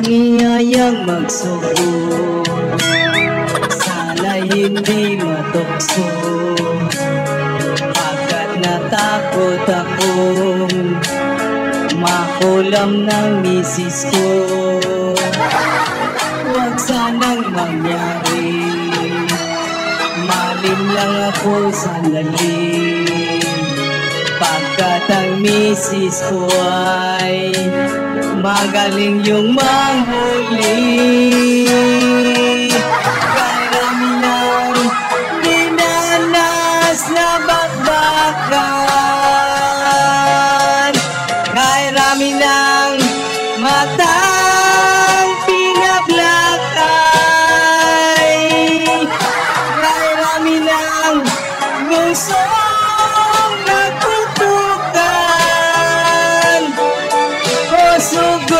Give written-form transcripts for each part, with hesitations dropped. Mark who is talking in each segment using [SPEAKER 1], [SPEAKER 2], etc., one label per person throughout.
[SPEAKER 1] Niyayang magsubo, sana'y hindi matukso, pagkat natakot akong makulam ng misis ko. Huwag sanang mangyari, malim lang ako sandali, pagkat ang misis ko ay magaling yung manghuli. Karami ng dinanas na bakbakan, karami ng matang pinaglakay, karami ng gustong nagputukan. Puso ko,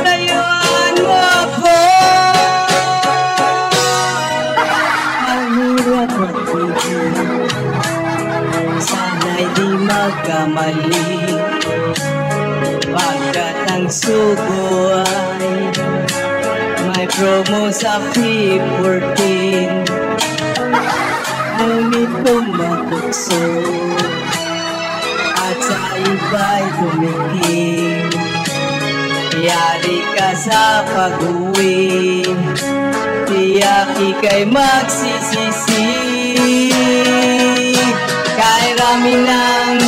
[SPEAKER 1] layuan mo ako. Ang hirap magpigil, sana'y di magkamali, pagkat ang sugo ay may promo sa P14. Ngunit tumatukso at sa iba'y tumikim, yari ka sa pag-uwi, tiyak ika'y magsisisi. Kay rami ng